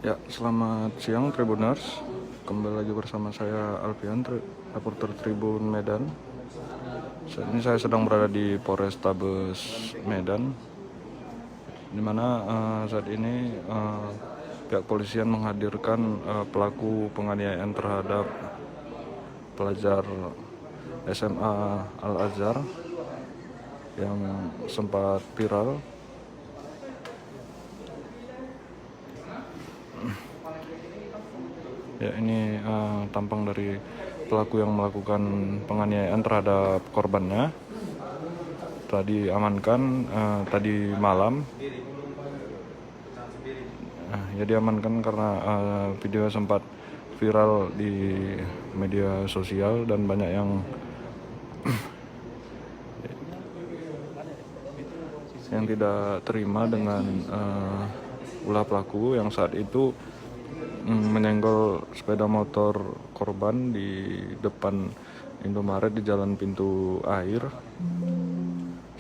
Ya, selamat siang Tribuners. Kembali lagi bersama saya Alfian, reporter Tribun Medan. Saat ini saya sedang berada di Polrestabes Medan, di mana saat ini pihak polisian menghadirkan pelaku penganiayaan terhadap pelajar SMA Al-Azhar yang sempat viral. Ya, ini tampang dari pelaku yang melakukan penganiayaan terhadap korbannya. Telah diamankan tadi malam. Ya diamankan karena video sempat viral di media sosial dan banyak yang tidak terima dengan ulah pelaku yang saat itu menyenggol sepeda motor korban di depan Indomaret di Jalan Pintu Air.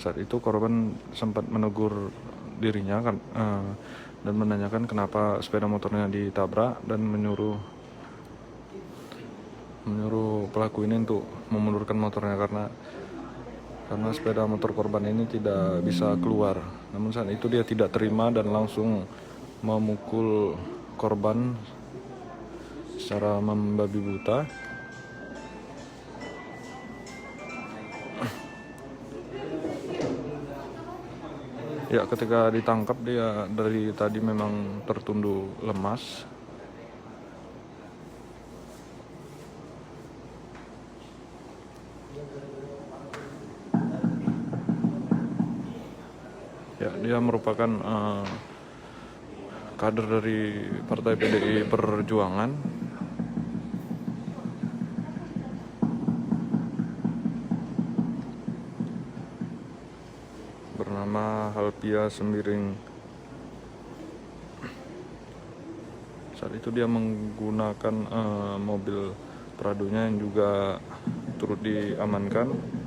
Saat itu korban sempat menegur dirinya kan, dan menanyakan kenapa sepeda motornya ditabrak dan menyuruh pelaku ini untuk memundurkan motornya karena sepeda motor korban ini tidak bisa keluar. Namun saat itu dia tidak terima dan langsung memukul korban secara membabi buta. Ya, ketika ditangkap dia dari tadi memang tertunduk lemas. Ya, dia merupakan kader dari Partai PDI Perjuangan. Bernama Halpia Sembiring. Saat itu dia menggunakan mobil Pradonya yang juga turut diamankan.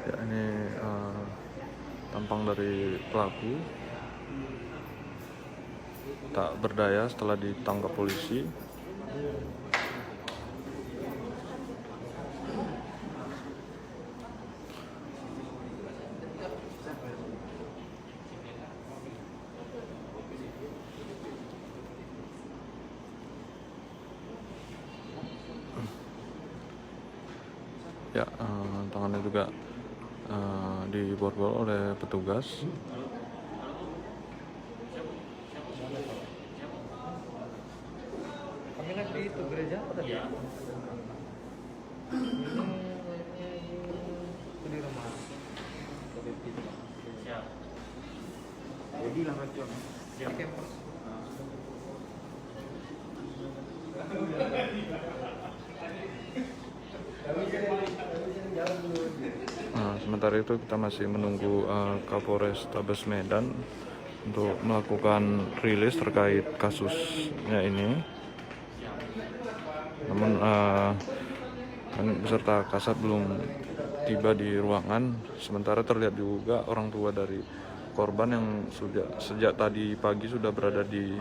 Ya, ini tampang dari pelaku tak berdaya setelah ditangkap polisi. Ya, tangannya juga diborgol oleh petugas. Kami lagi itu gereja apa tadi? Di rumah. Siap. Jadi lambat jam. Siap. Sementara itu kita masih menunggu Kapolrestabes Medan untuk melakukan rilis terkait kasusnya ini. Namun beserta kasat belum tiba di ruangan. Sementara terlihat juga orang tua dari korban yang sejak tadi pagi sudah berada di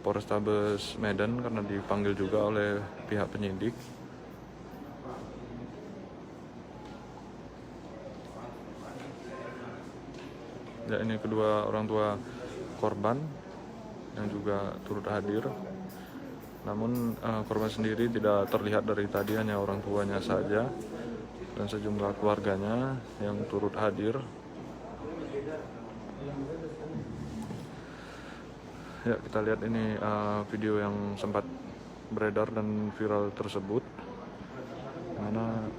Polrestabes Medan karena dipanggil juga oleh pihak penyidik. Ya, ini kedua orang tua korban yang juga turut hadir. Namun korban sendiri tidak terlihat dari tadi, hanya orang tuanya saja dan sejumlah keluarganya yang turut hadir. Ya, kita lihat ini video yang sempat beredar dan viral tersebut, mana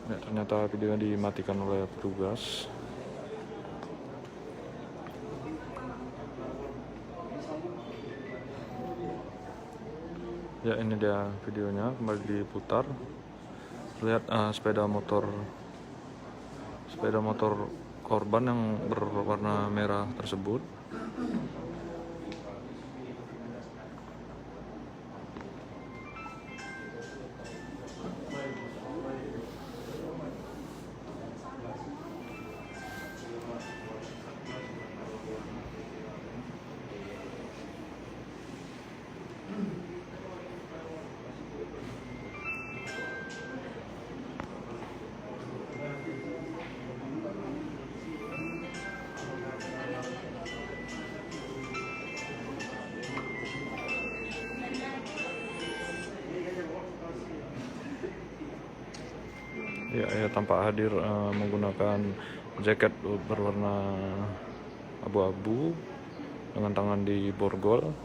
ya, ternyata videonya dimatikan oleh petugas. Ya, ini dia videonya kembali diputar. Lihat sepeda motor korban yang berwarna merah tersebut. Ya, ia tampak hadir menggunakan jaket berwarna abu-abu dengan tangan di borgol.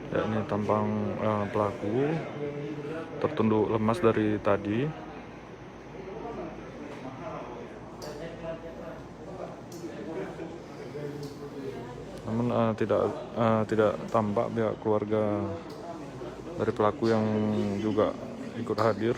Ya, ini tampang pelaku tertunduk lemas dari tadi. Namun tidak tampak pihak keluarga dari pelaku yang juga ikut hadir.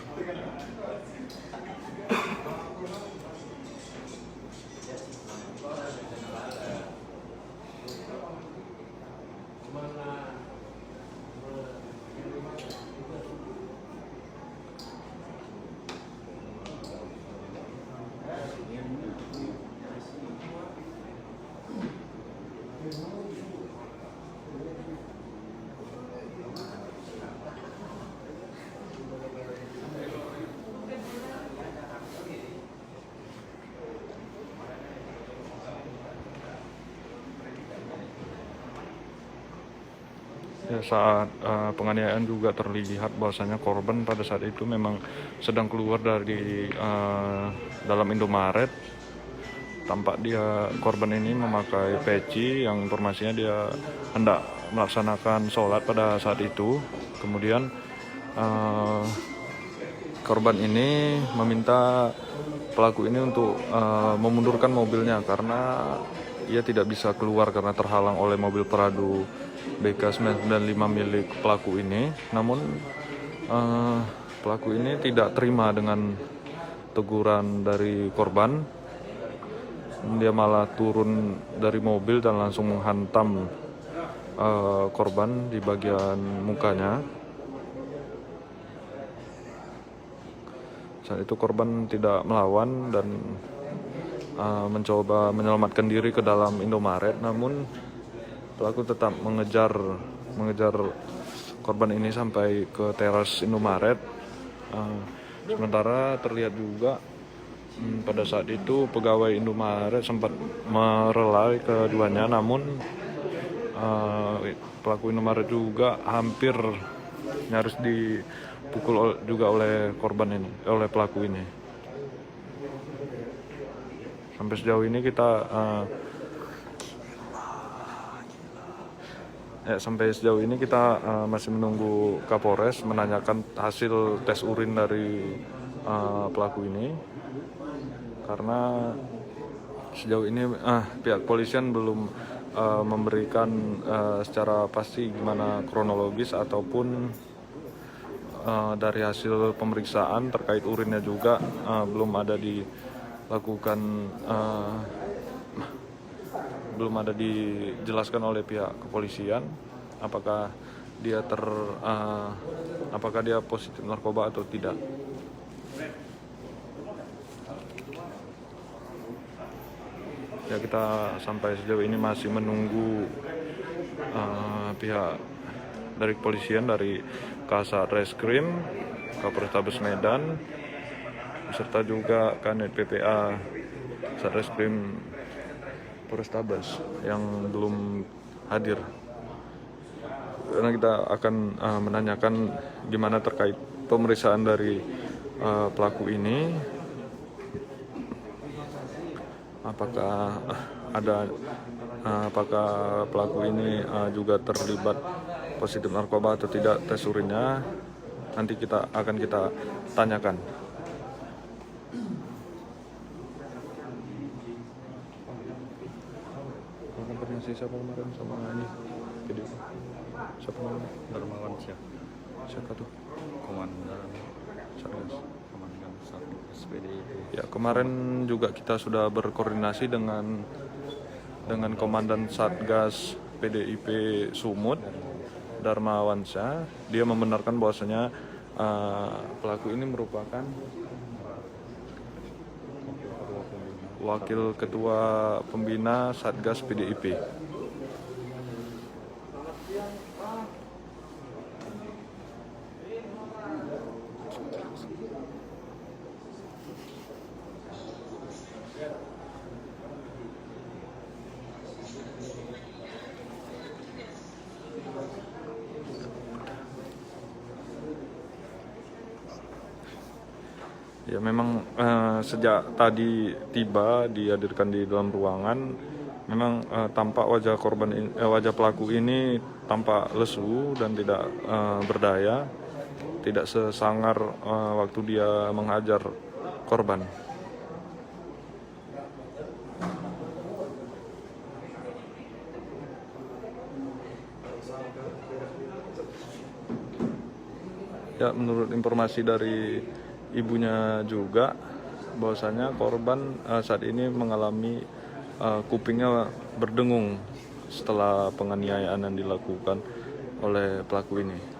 Ya, saat penganiayaan juga terlihat bahwasanya korban pada saat itu memang sedang keluar dari dalam Indomaret. Tampak korban ini memakai peci yang informasinya dia hendak melaksanakan sholat pada saat itu. Kemudian korban ini meminta pelaku ini untuk memundurkan mobilnya karena ia tidak bisa keluar karena terhalang oleh mobil Prado BK995 milik pelaku ini. Namun pelaku ini tidak terima dengan teguran dari korban. Dia malah turun dari mobil dan langsung menghantam korban di bagian mukanya. Saat itu korban tidak melawan dan mencoba menyelamatkan diri ke dalam Indomaret, namun pelaku tetap mengejar korban ini sampai ke teras Indomaret. Sementara terlihat juga pada saat itu pegawai Indomaret sempat merelai keduanya, namun pelaku Indomaret juga hampir nyaris dipukul juga oleh korban ini, oleh pelaku ini. Sampai sejauh ini kita masih menunggu Kapolres menanyakan hasil tes urin dari pelaku ini, karena sejauh ini pihak kepolisian belum memberikan secara pasti gimana kronologis ataupun dari hasil pemeriksaan terkait urinnya juga belum ada dijelaskan oleh pihak kepolisian apakah dia positif narkoba atau tidak. Ya, kita sampai sejauh ini masih menunggu pihak dari kepolisian, dari Kasat Reskrim Kapolrestabes Medan beserta juga Kanit PPA Satreskrim Polrestabes yang belum hadir, karena kita akan menanyakan gimana terkait pemeriksaan dari pelaku ini, apakah ada apakah pelaku ini juga terlibat positif narkoba atau tidak, tes urinnya nanti kita tanyakan. Konfirmasi siapa kemarin sama ini? Video. Siapa namanya? Darmawan Siapa tuh? Komandan Satgas. Komandan Satgas PDIP. Ya, kemarin juga kita sudah berkoordinasi dengan Komandan Satgas PDIP Sumut, Darmawan Syah. Dia membenarkan bahwasanya pelaku ini merupakan Wakil Ketua Pembina Satgas PDIP. Ya, memang sejak tadi tiba dihadirkan di dalam ruangan, memang tampak wajah pelaku ini tampak lesu dan tidak berdaya, tidak sesangar waktu dia menghajar korban. Ya, menurut informasi dari ibunya juga, bahwasanya korban saat ini mengalami kupingnya berdengung setelah penganiayaan yang dilakukan oleh pelaku ini.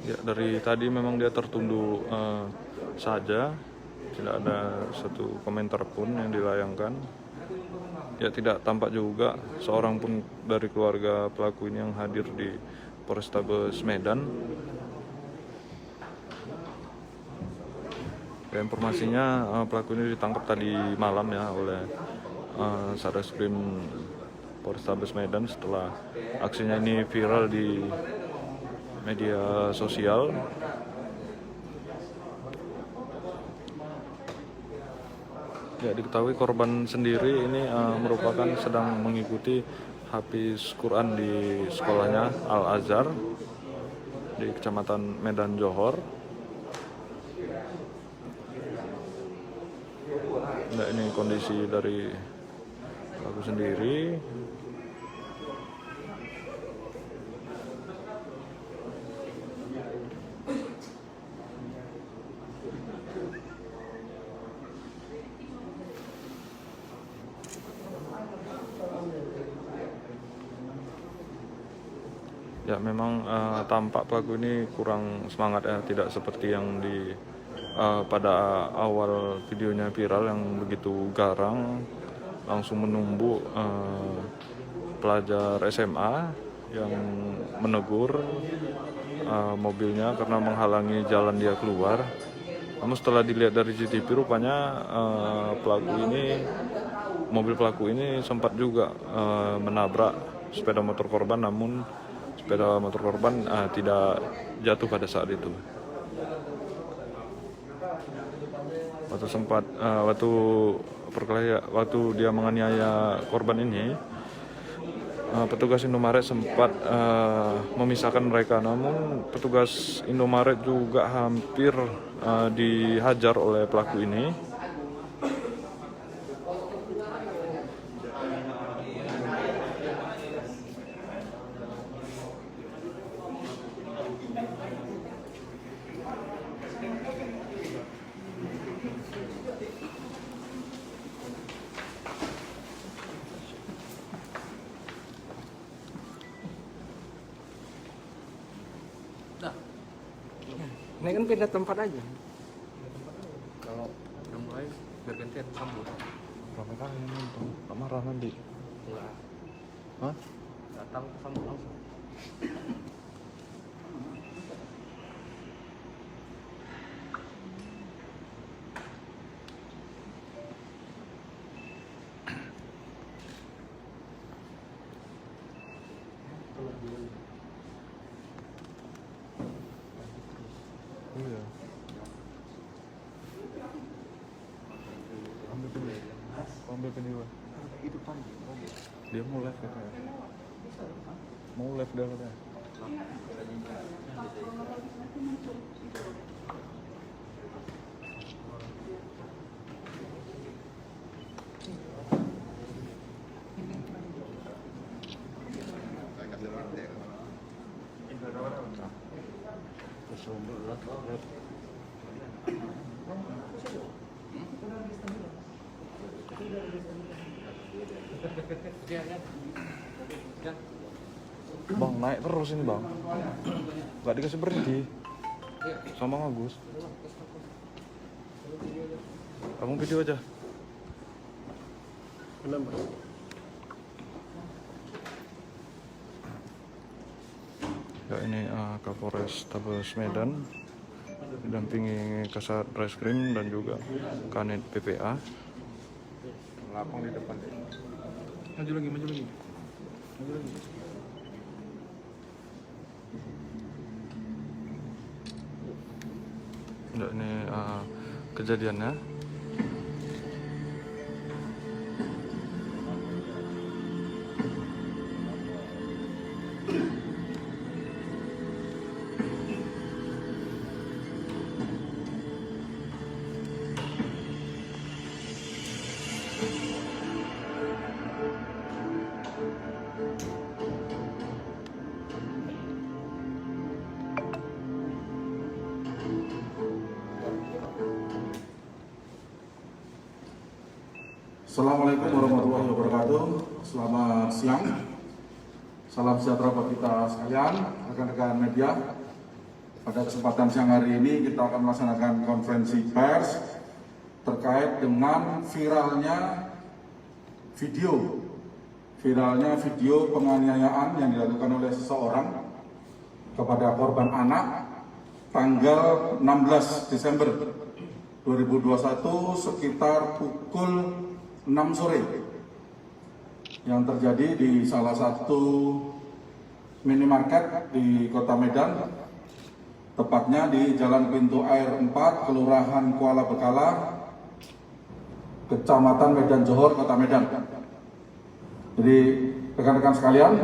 Ya, dari tadi memang dia tertunduk saja, tidak ada satu komentar pun yang dilayangkan. Ya, tidak tampak juga seorang pun dari keluarga pelaku ini yang hadir di Polrestabes Medan. Ya, informasinya pelaku ini ditangkap tadi malam ya oleh Satreskrim Polrestabes Medan setelah aksinya ini viral di media sosial. Ya, diketahui korban sendiri ini merupakan sedang mengikuti hafiz Quran di sekolahnya Al Azhar di Kecamatan Medan Johor. Nah, ini kondisi dari pelaku sendiri. Ya, memang tampak pelaku ini kurang semangat ya, tidak seperti yang pada awal videonya viral yang begitu garang, langsung menumbuk pelajar SMA yang menegur mobilnya karena menghalangi jalan dia keluar. Namun setelah dilihat dari CCTV, rupanya mobil pelaku ini sempat juga menabrak sepeda motor korban, namun sepeda motor korban tidak jatuh pada saat itu. Waktu dia menganiaya korban ini, petugas Indomaret sempat memisahkan mereka, namun petugas Indomaret juga hampir dihajar oleh pelaku ini. Ini kan pindah tempat aja. Kalau udah mulai bergantian sambut. Berapa kali nonton? Gak marah nanti? Enggak. Hah? Datang sambut langsung. ambil video. Itu Panji, mobil. Dia mau live katanya. Mau live dia katanya. Bang, naik terus ini bang. Gak dikasih berhenti. Sama Agus. Kamu video aja. Kenapa? Ya ini Kapolres Tabes Medan didampingi Kasat Reskrim dan juga Kanit PPA. Lapang di depan. Maju lagi, maju lagi. Maju lagi. Ya, ini kejadiannya. Assalamualaikum warahmatullahi wabarakatuh. Selamat siang. Salam sejahtera bagi kita sekalian, rekan-rekan media. Pada kesempatan siang hari ini kita akan melaksanakan konferensi pers terkait dengan viralnya video penganiayaan yang dilakukan oleh seseorang kepada korban anak tanggal 16 Desember 2021 sekitar pukul 6 sore yang terjadi di salah satu minimarket di Kota Medan, tepatnya di Jalan Pintu Air 4, Kelurahan Kuala Bekala, Kecamatan Medan Johor, Kota Medan. Jadi rekan-rekan sekalian,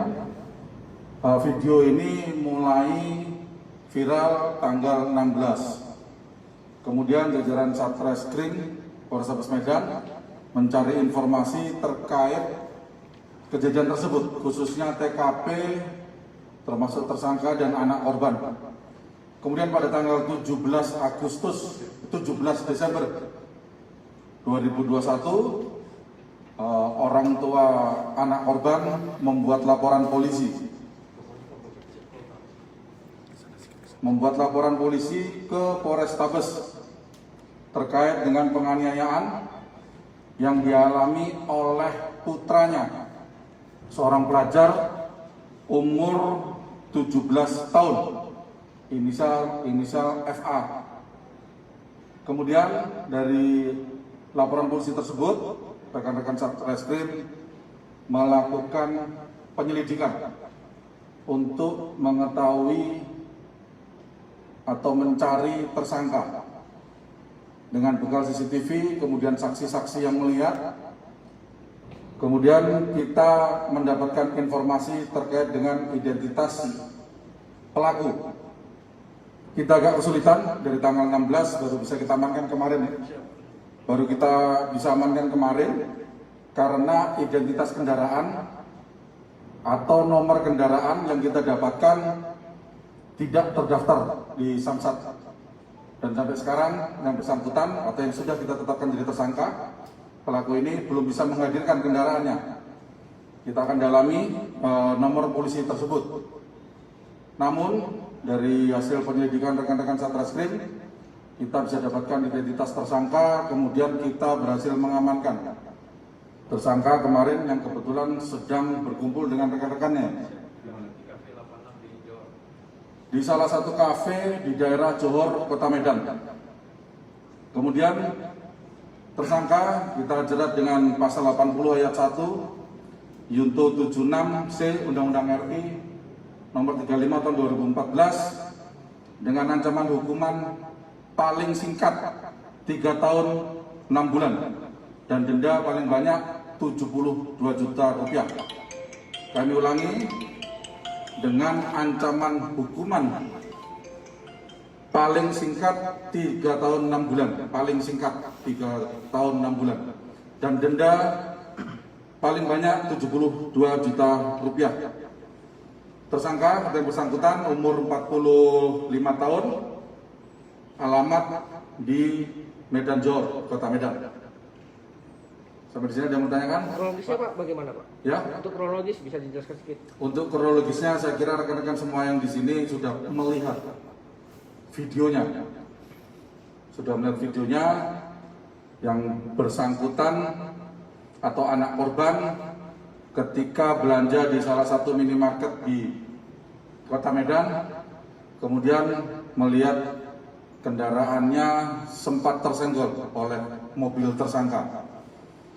video ini mulai viral tanggal 16. Kemudian jajaran Satreskrim Polrestabes Medan mencari informasi terkait kejadian tersebut, khususnya TKP termasuk tersangka dan anak korban. Kemudian pada tanggal 17 Desember 2021 orang tua anak korban membuat laporan polisi ke Polrestabes terkait dengan penganiayaan yang dialami oleh putranya, seorang pelajar umur 17 tahun, inisial FA. Kemudian dari laporan polisi tersebut, rekan-rekan Satreskrim melakukan penyelidikan untuk mengetahui atau mencari tersangka dengan bekal CCTV, kemudian saksi-saksi yang melihat. Kemudian kita mendapatkan informasi terkait dengan identitas pelaku. Kita agak kesulitan, dari tanggal 16 baru bisa kita amankan kemarin. Karena identitas kendaraan atau nomor kendaraan yang kita dapatkan tidak terdaftar di Samsat. Dan sampai sekarang yang bersangkutan atau yang sudah kita tetapkan jadi tersangka, pelaku ini belum bisa menghadirkan kendaraannya. Kita akan dalami nomor polisi tersebut. Namun dari hasil penyelidikan rekan-rekan Satreskrim, kita bisa dapatkan identitas tersangka, kemudian kita berhasil mengamankan tersangka kemarin yang kebetulan sedang berkumpul dengan rekan-rekannya di salah satu kafe di daerah Johor, Kota Medan. Kemudian tersangka kita jerat dengan pasal 80 ayat 1 Yunto 76C Undang-Undang RI nomor 35 tahun 2014 dengan ancaman hukuman paling singkat 3 tahun 6 bulan dan denda paling banyak 72 juta rupiah. Kami ulangi, dengan ancaman hukuman paling singkat 3 tahun 6 bulan, paling singkat 3 tahun 6 bulan, dan denda paling banyak 72 juta rupiah. Tersangka yang bersangkutan umur 45 tahun, alamat di Medan Johor, Kota Medan. Sampai di sini ada yang bertanyakan? Kronologisnya Pak bagaimana Pak? Ya. Untuk kronologis bisa dijelaskan sedikit. Untuk kronologisnya saya kira rekan-rekan semua yang di sini sudah melihat videonya. Sudah melihat videonya yang bersangkutan atau anak korban ketika belanja di salah satu minimarket di Kota Medan, kemudian melihat kendaraannya sempat tersenggol oleh mobil tersangka.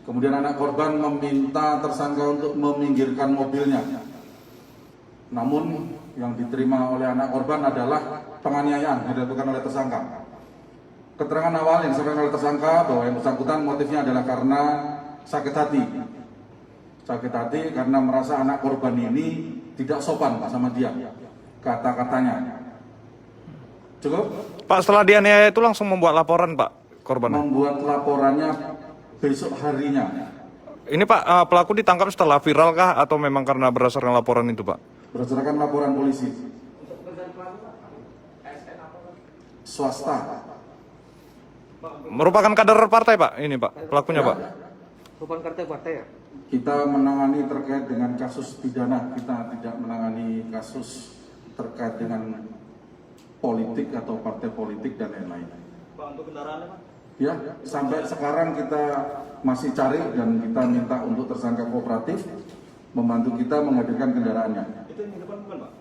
Kemudian anak korban meminta tersangka untuk meminggirkan mobilnya. Namun yang diterima oleh anak korban adalah penganiayaan yang dilakukan oleh tersangka. Keterangan awal yang disampaikan oleh tersangka bahwa yang bersangkutan motifnya adalah karena sakit hati. Sakit hati karena merasa anak korban ini tidak sopan sama dia, kata-katanya. Cukup? Pak, setelah dianiaya itu langsung membuat laporan Pak korbannya? Membuat laporannya besok harinya. Ini Pak, pelaku ditangkap setelah viral kah atau memang karena berdasarkan laporan itu Pak? Berdasarkan laporan polisi. Swasta. Merupakan kader partai Pak ini Pak, pelakunya Pak? Bukan partai ya? Kita menangani terkait dengan kasus pidana, kita tidak menangani kasus terkait dengan politik atau partai politik dan lain-lain. Pak, untuk kendaraannya Pak? Ya, sampai sekarang kita masih cari dan kita minta untuk tersangka kooperatif membantu kita menghadirkan kendaraannya. Itu yang di depan bukan Pak?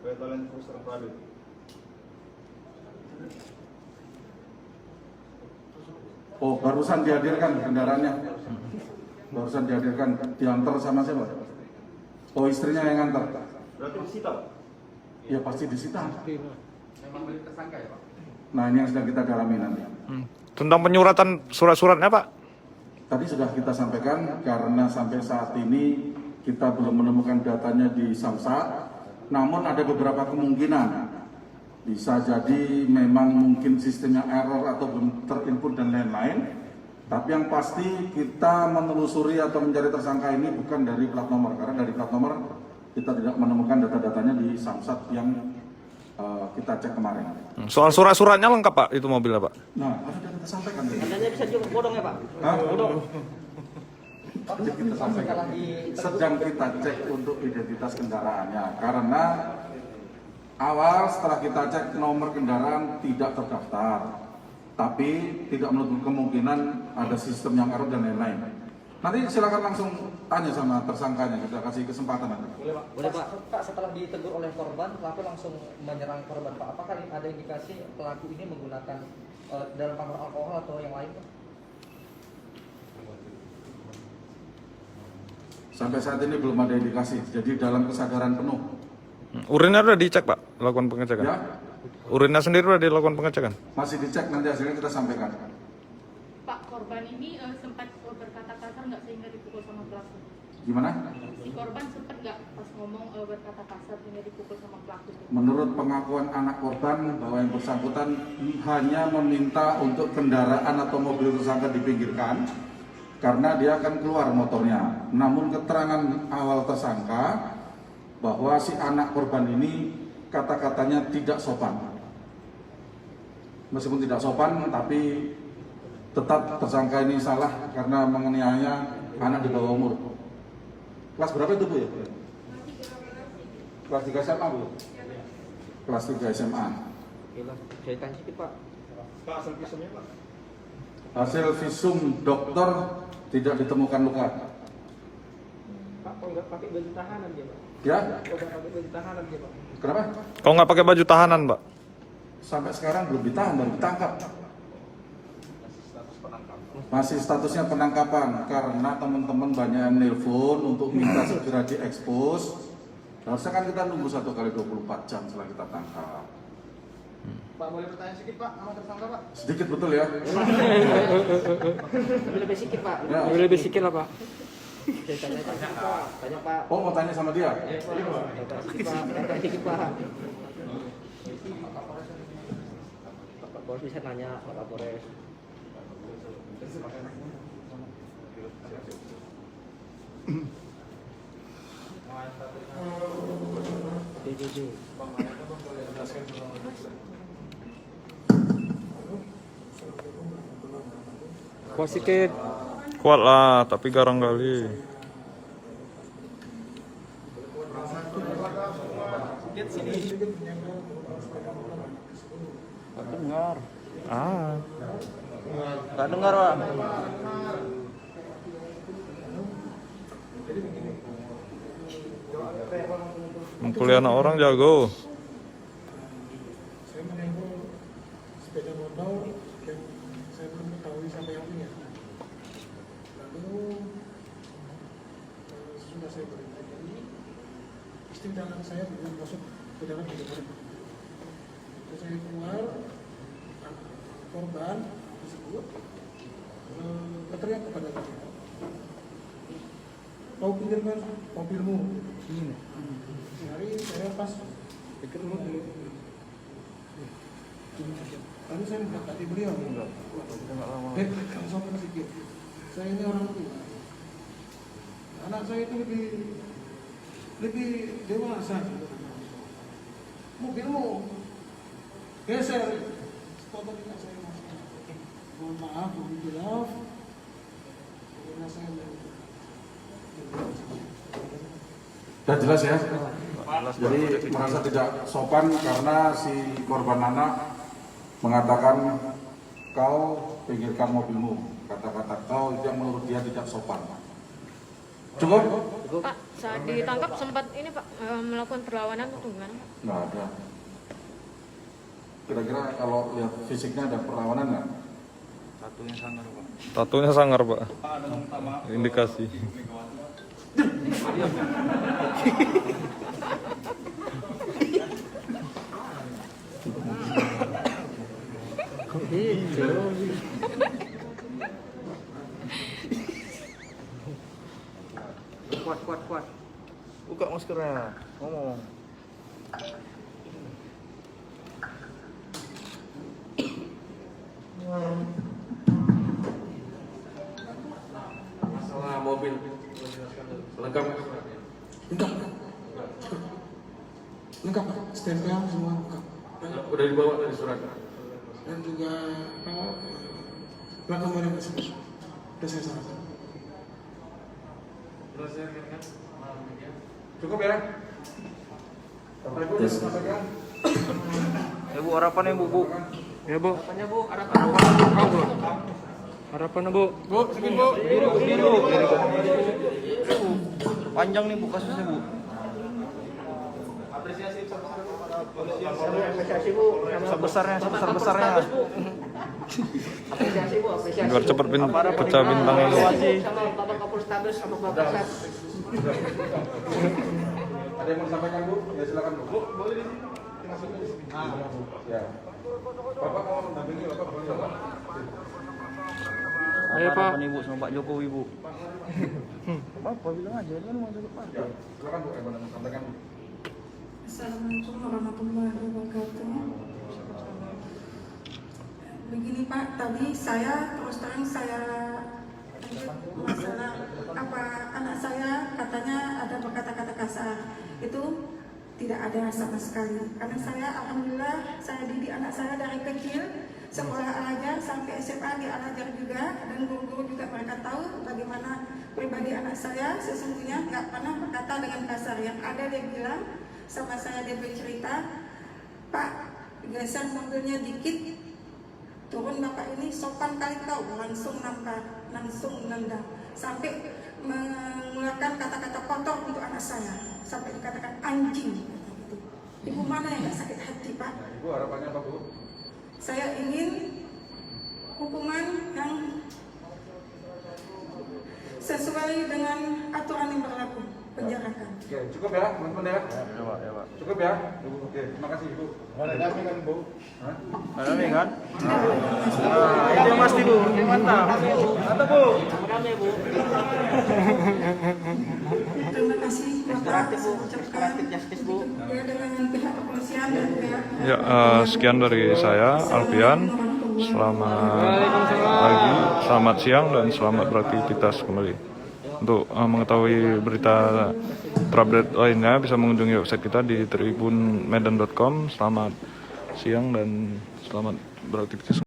Kayak talent Coaster Prado. Oh, barusan dihadirkan kendaraannya. Barusan dihadirkan, diantar sama siapa? Oh, istrinya yang ngantar. Berarti disita Pak? Ya pasti disita. Memang milik tersangka ya Pak? Nah, ini yang sedang kita dalami nanti. Tentang penyuratan surat-suratnya Pak? Tadi sudah kita sampaikan karena sampai saat ini kita belum menemukan datanya di Samsat, namun ada beberapa kemungkinan. Bisa jadi memang mungkin sistemnya error atau belum terinput dan lain-lain. Tapi yang pasti kita menelusuri atau mencari tersangka ini bukan dari plat nomor, karena dari plat nomor kita tidak menemukan data-datanya di Samsat yang kita cek kemarin. Soal surat-suratnya lengkap Pak, itu mobilnya Pak? Nah, ada yang kita sampaikan. Katanya bisa juga bodong ya Pak? Hah? Bodong. Kita sampaikan. Sedang kita cek untuk identitas kendaraannya, karena awal setelah kita cek nomor kendaraan tidak terdaftar, tapi tidak menutup kemungkinan ada sistem yang error dan lain-lain. Nanti silakan langsung tanya sama tersangkanya, kita kasih kesempatan nanti. Boleh Pak. Pak, setelah ditegur oleh korban, pelaku langsung menyerang korban Pak. Apakah ada indikasi pelaku ini menggunakan dalam kamar alkohol atau yang lain Pak? Sampai saat ini belum ada indikasi, jadi dalam kesadaran penuh. Urinnya udah dicek Pak, lakukan pengecekan? Ya, Urinnya sendiri udah dilakukan pengecekan? masih dicek, nanti hasilnya kita sampaikan. Pak, korban ini sempat berkata kasar nggak sehingga dipukul sama pelaku? Gimana? Si korban sempat nggak pas ngomong berkata kasar sehingga dipukul sama pelaku? Menurut pengakuan anak korban bahwa yang bersangkutan hanya meminta untuk kendaraan atau mobil tersangka dipinggirkan karena dia akan keluar motornya. Namun keterangan awal tersangka bahwa si anak korban ini kata-katanya tidak sopan. Meskipun tidak sopan, tapi tetap tersangka ini salah karena menganiaya anak di bawah umur. Kelas berapa itu Bu ya? Kelas 3 SMA Bu? Kelas 3 SMA. Ceritakan sedikit Pak. Pak, hasil visumnya Pak? Hasil visum dokter tidak ditemukan luka. Pak, kok nggak pakai baju tahanan dia Pak? Ya? Kok nggak pakai baju tahanan dia Pak? Kenapa? Kalau nggak pakai baju tahanan Pak? Sampai sekarang belum ditahan, baru ditangkap. Masih statusnya penangkapan karena teman-teman banyak yang nelpon untuk minta segera diekspos. Harusnya kan kita nunggu 1 kali 24 jam setelah kita tangkap. Pak boleh bertanya sedikit Pak, nama tersangka Pak? Sedikit betul ya. Lebih sedikit Pak. Ya. Lebih sedikit lah Pak. Tanya Pak. Oh, mau tanya sama dia? Tanya sedikit Pak. Pak Kapolres bisa nanya Pak Kapolres. Kuat sedikit. Kuat lah, tapi garang kali. Dengar. Ah, Nggak dengar Pak. kuliah anak orang jago. Saya menengok sepeda motor yang saya belum ketahui siapa yang punya. Lalu sudah saya beritahu, istri dan anak saya belum masuk ke dalam mobil. Terus saya keluar, korban tersebut berteriak kepada saya, "Kau pinjamkan mobilmu." Hari saya pas pikir mobil. Lalu saya mendekati beliau. Kamu sopan sedikit. Saya ini orang tua. Anak saya itu lebih dewasa. Mobilmu geser. Foto tidak saya masuk. Mohon maaf, mohon maaf. Karena saya Sudah jelas ya? Jadi merasa tidak sopan karena si korban anak mengatakan kau pinggirkan mobilmu. Kata-kata kau itu yang menurut dia tidak sopan. Cukup? Pak, saat ditangkap sempat ini Pak melakukan perlawanan atau gimana Pak? Nggak ada. Kira-kira kalau lihat fisiknya ada perlawanan nggak? Tatunya sangar, Pak. Indikasi. Kuat. Buka maskernya. Ngomong. Masalah mobil lengkap. lengkap, stempel semua lengkap. Udah dibawa dari surat. Dan juga plat nomor yang tersebut sudah saya serahkan. Cukup ya? Bapak Ibu sudah sampaikan. Ya Bu, harapannya Bu. Ya Bu. Harapannya Bu, harapan Bu. Harapannya Bu. Bu, sedikit Bu. Biru. Panjang nih Bu kasusnya Bu. Apresiasi Bu. Sebesar-besarnya. Apresiasi Bu, apresiasi. Biar cepet pecah bintangnya. Sama Bapak Kapolres Tabes, sama Bapak Sat. Ada yang mau disampaikan Bu? Ya silakan Bu. Bu, boleh di sini. Masuknya di sini. Ya. Bapak mau mendampingi Bapak boleh Bapak. Ayo Pak. Harapan Ibu sama Pak Jokowi Bu. Bapak bilang aja kan mau masuk Pak. Ya, silakan Bu, yang mau sampaikan. Assalamualaikum warahmatullahi wabarakatuh. Begini Pak, tadi saya terus terang masalah apa anak saya katanya ada berkata-kata kasar. Itu tidak ada sama sekali. Karena saya alhamdulillah saya didik anak saya dari kecil sekolah Al-Azhar sampai SMA di Al-Azhar juga, dan guru-guru juga mereka tahu bagaimana pribadi anak saya sesungguhnya nggak pernah berkata dengan kasar. Yang ada dia bilang sama saya, dia bercerita, "Pak, geser mobilnya dikit, turun bapak ini sopan kali kau," langsung nendang sampai mengeluarkan kata-kata kotor untuk anak saya, sampai dikatakan anjing. Ibu mana yang gak sakit hati Pak? Ibu harapannya apa Bu? Saya ingin hukuman yang sesuai dengan aturan yang berlaku. penjarakan. Oke, cukup ya teman-teman ya. Ya Pak, ya Pak. Cukup ya. Oke, terima kasih Ibu. Ada kami kan Bu. Hah? Ada nih kan? Nah, itu yang pasti Bu, yang mantap. Mantap Bu. Terima kasih Bapak. Restoratif, Bu. Saya ucapkan Restoratif justice, Bu. ya dengan pihak kepolisian dan pihak Ya, sekian dari saya, Alfian. Selamat pagi, selamat siang, dan selamat beraktivitas kembali. Untuk mengetahui berita terupdate lainnya bisa mengunjungi website kita di tribunmedan.com. Selamat siang dan selamat beraktivitas.